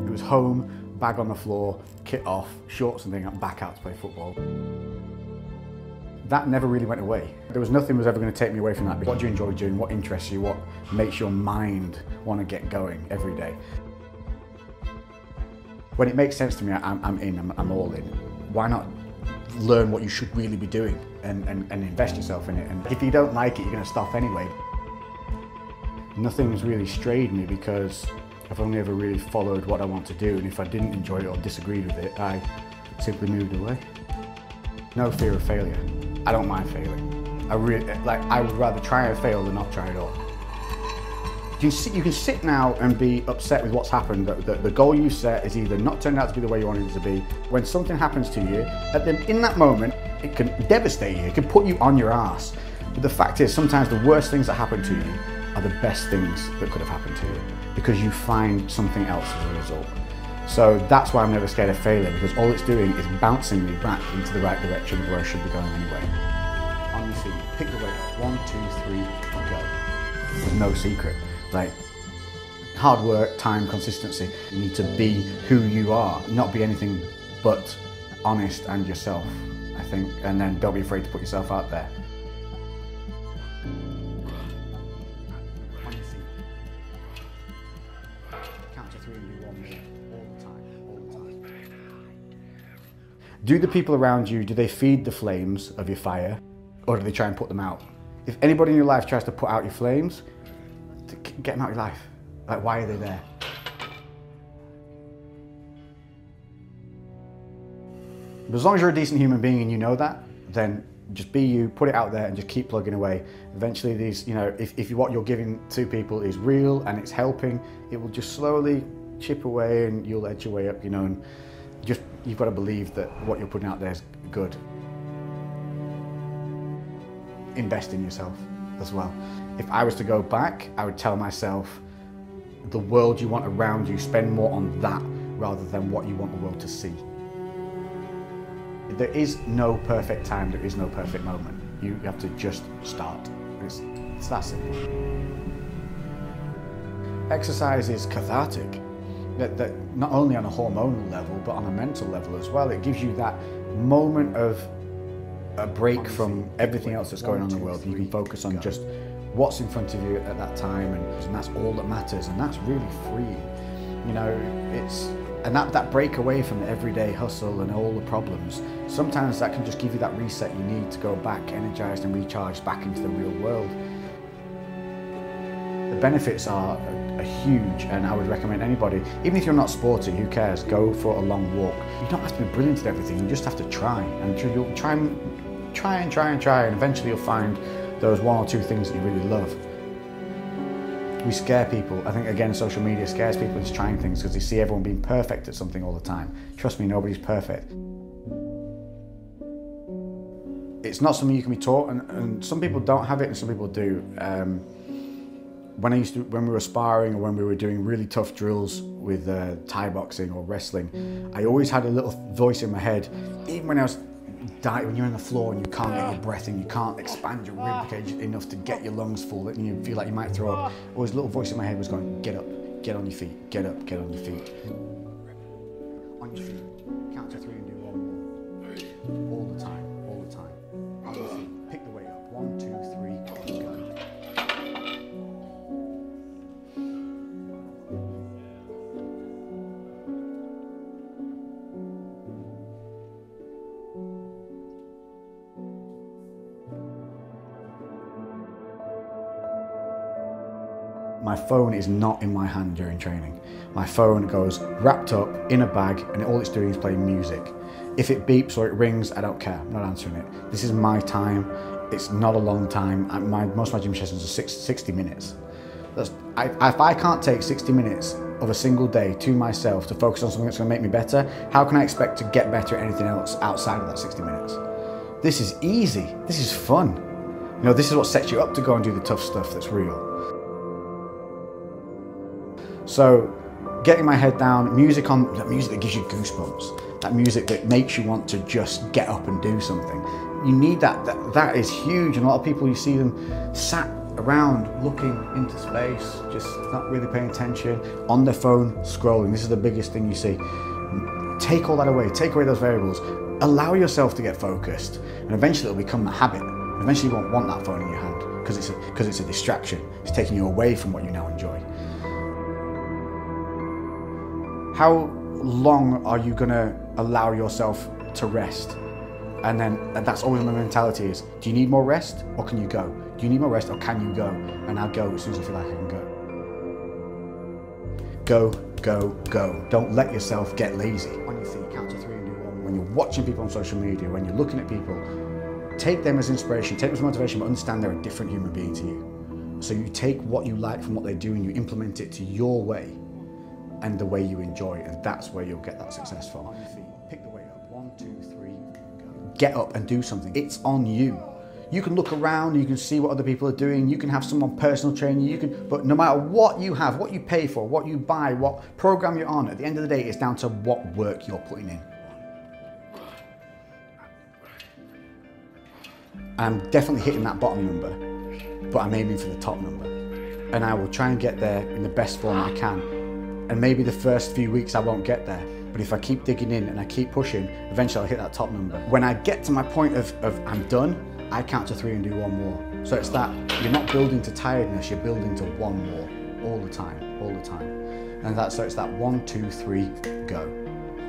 It was home, bag on the floor, kit off, shorts and things, back out to play football. That never really went away. There was nothing was ever going to take me away from that. What do you enjoy doing? What interests you? What makes your mind want to get going every day? When it makes sense to me, I'm in, I'm all in. Why not learn what you should really be doing and invest yourself in it? And if you don't like it, you're going to stop anyway. Nothing's really strayed me because I've only ever really followed what I want to do, and if I didn't enjoy it or disagreed with it, I simply moved away. No fear of failure. I don't mind failing. I would rather try and fail than not try at all. You can sit now and be upset with what's happened. The goal you set is either not turned out to be the way you wanted it to be. When something happens to you, in that moment, it can devastate you. It can put you on your ass. But the fact is, sometimes the worst things that happen to you are the best things that could have happened to you, because you find something else as a result. So that's why I'm never scared of failure, because all it's doing is bouncing me back into the right direction of where I should be going anyway. On your feet, pick the weight up. 1, 2, 3, go. There's no secret. Like, hard work, time, consistency. You need to be who you are, not be anything but honest and yourself, I think. And then don't be afraid to put yourself out there. On your feet. Count to 3 and do 1 minute. All the time. Do the people around you, do they feed the flames of your fire, or do they try and put them out? If anybody in your life tries to put out your flames, get them out of your life. Like, why are they there? But as long as you're a decent human being and you know that, then just be you, put it out there and just keep plugging away. Eventually these, if what you're giving to people is real and it's helping, it will just slowly chip away and you'll edge your way up, and just, you've got to believe that what you're putting out there is good. Invest in yourself as well. If I was to go back, I would tell myself, the world you want around you, spend more on that rather than what you want the world to see. There is no perfect time, there is no perfect moment. You have to just start. It's that simple. Exercise is cathartic. That not only on a hormonal level, but on a mental level as well. It gives you that moment of a break from everything else that's going on in the world. You can focus on just what's in front of you at that time, and that's all that matters, and that's really freeing. And that break away from the everyday hustle and all the problems, sometimes that can just give you that reset you need to go back energized and recharged back into the real world. The benefits are huge, and I would recommend anybody, even if you're not sporty, who cares, go for a long walk. You don't have to be brilliant at everything, you just have to try, and you'll try, and eventually you'll find those 1 or 2 things that you really love. We scare people. I think, again, social media scares people into trying things because they see everyone being perfect at something all the time. Trust me, nobody's perfect. It's not something you can be taught, and some people don't have it and some people do. When we were sparring, or when we were doing really tough drills with Thai boxing or wrestling, I always had a little voice in my head, even when I was when you're on the floor and you can't get your breath in, you can't expand your rib cage enough to get your lungs full, and you feel like you might throw up. Always a little voice in my head was going, get up, get on your feet, get up, get on your feet. On your feet, count to 3 and do 1 more. All the time, all the time. On your feet, pick the weight up. 1, 2, 3, go. My phone is not in my hand during training. My phone goes wrapped up in a bag, and all it's doing is playing music. If it beeps or it rings, I don't care, I'm not answering it. This is my time, it's not a long time. Most of my gym sessions are 60 minutes. If I can't take 60 minutes of a single day to myself to focus on something that's gonna make me better, how can I expect to get better at anything else outside of that 60 minutes? This is easy, this is fun. This is what sets you up to go and do the tough stuff that's real. So, getting my head down, music on, that music that gives you goosebumps, that music that makes you want to just get up and do something. You need that, that is huge, and a lot of people, you see them sat around looking into space, just not really paying attention, on their phone scrolling. This is the biggest thing you see. Take all that away, take away those variables, allow yourself to get focused, and eventually it'll become a habit. Eventually you won't want that phone in your hand because it's a distraction. It's taking you away from what you now enjoy. How long are you gonna allow yourself to rest? And that's always my mentality is, do you need more rest or can you go? Do you need more rest or can you go? And I'll go as soon as I feel like I can go. Go, go, go. Don't let yourself get lazy. On your feet, count to 3 and do 1. When you're watching people on social media, when you're looking at people, take them as inspiration, take them as motivation, but understand they're a different human being to you. So you take what you like from what they do and you implement it to your way and the way you enjoy, and that's where you'll get that success from. On your feet, pick the weight up. 1, 2, 3, go. Get up and do something. It's on you. You can look around, you can see what other people are doing, you can have someone personal train you, but no matter what you have, what you pay for, what you buy, what program you're on, at the end of the day, it's down to what work you're putting in. I'm definitely hitting that bottom number, but I'm aiming for the top number. And I will try and get there in the best form I can. And maybe the first few weeks I won't get there, but if I keep digging in and I keep pushing, eventually I'll hit that top number. When I get to my point of I'm done, I count to 3 and do 1 more. So it's that, you're not building to tiredness, you're building to 1 more, all the time, all the time. And so it's that 1, 2, 3, go.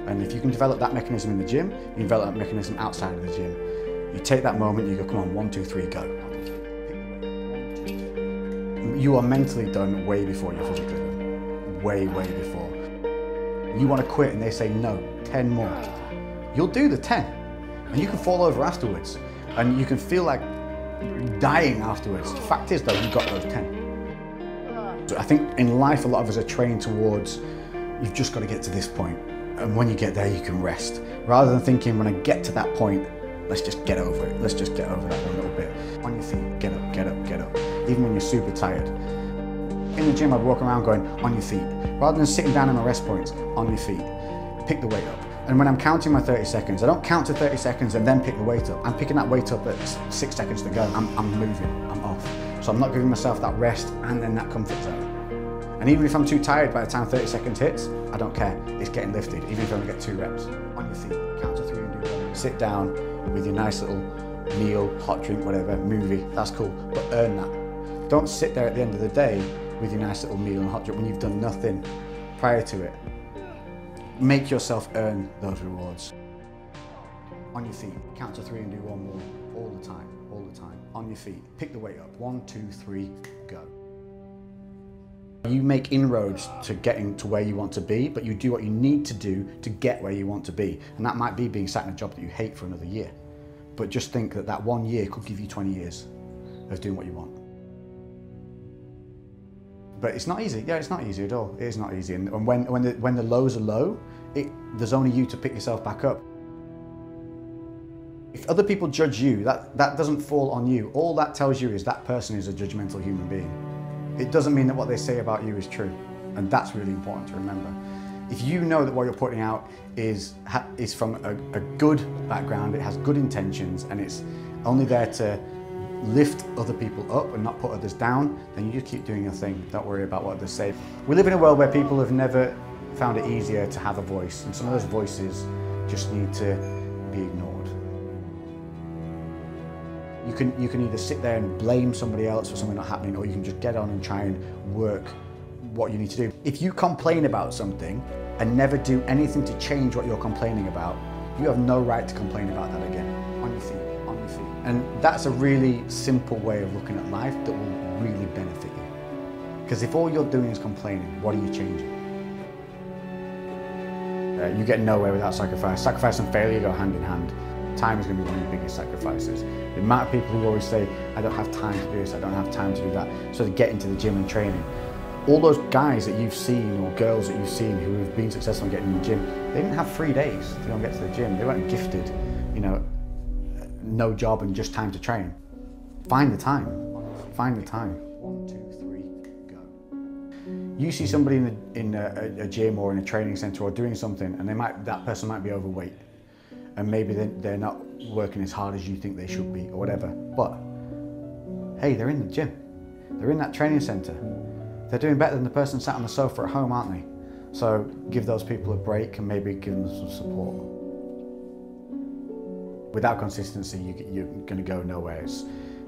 And if you can develop that mechanism in the gym, you can develop that mechanism outside of the gym. You take that moment, you go, come on, 1, 2, 3, go. You are mentally done way before you're physically done. Way, way before. You want to quit and they say no, 10 more. You'll do the 10 and you can fall over afterwards and you can feel like dying afterwards. The fact is though, you got those 10. So I think in life, a lot of us are trained towards, you've just got to get to this point. And when you get there, you can rest. Rather than thinking, when I get to that point, let's just get over it. Let's just get over that one little bit. On your feet, get up, get up, get up. Even when you're super tired. In the gym, I'd walk around going, on your feet. Rather than sitting down in my rest points, on your feet. Pick the weight up. And when I'm counting my 30 seconds, I don't count to 30 seconds and then pick the weight up. I'm picking that weight up at 6 seconds to go. I'm moving, I'm off. So I'm not giving myself that rest and then that comfort zone. And even if I'm too tired by the time 30 seconds hits, I don't care. It's getting lifted, even if I only get 2 reps. On your feet, count to 3 and do 1. Sit down with your nice little meal, hot drink, whatever, movie, that's cool, but earn that. Don't sit there at the end of the day with your nice little meal and hot drink when you've done nothing prior to it. Make yourself earn those rewards. On your feet, count to 3 and do 1 more, all the time, all the time. On your feet, pick the weight up, 1, 2, 3, go. You make inroads to getting to where you want to be, but you do what you need to do to get where you want to be. And that might be being sat in a job that you hate for another year. But just think that that 1 year could give you 20 years of doing what you want. But it's not easy. Yeah, it's not easy at all. It is not easy. And when the lows are low, there's only you to pick yourself back up. If other people judge you, that doesn't fall on you. All that tells you is that person is a judgmental human being. It doesn't mean that what they say about you is true. And that's really important to remember. If you know that what you're putting out is from a good background, it has good intentions, and it's only there to lift other people up and not put others down, then you just keep doing your thing. Don't worry about what others say. We live in a world where people have never found it easier to have a voice, and some of those voices just need to be ignored. You can either sit there and blame somebody else for something not happening, or you can just get on and try and work what you need to do. If you complain about something and never do anything to change what you're complaining about, you have no right to complain about that again. On your feet, on your feet. And that's a really simple way of looking at life that will really benefit you. Because if all you're doing is complaining, what are you changing? You get nowhere without sacrifice. Sacrifice and failure go hand in hand. Time is going to be one of your biggest sacrifices. The amount of people who always say, I don't have time to do this, I don't have time to do that, so they get into the gym and training. All those guys that you've seen or girls that you've seen who have been successful in getting in the gym, they didn't have 3 days to go and get to the gym. They weren't gifted, you know, no job and just time to train. Find the time. Find the time. 1, 2, 3, go. You see somebody in a gym or in a training center or doing something, and that person might be overweight, and maybe they're not working as hard as you think they should be or whatever. But hey, they're in the gym. They're in that training centre. They're doing better than the person sat on the sofa at home, aren't they? So give those people a break and maybe give them some support. Without consistency, you're going to go nowhere.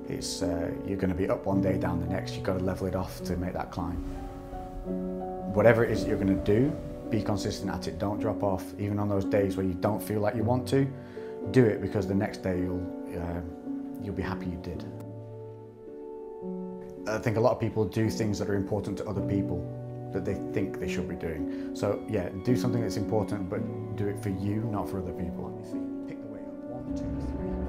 You're going to be up one day, down the next. You've got to level it off to make that climb. Whatever it is that you're going to do, be consistent at it. Don't drop off. Even on those days where you don't feel like you want to, do it, because the next day you'll be happy you did. I think a lot of people do things that are important to other people that they think they should be doing. So yeah, do something that's important, but do it for you, not for other people. Pick the weight up, 1, 2, 3.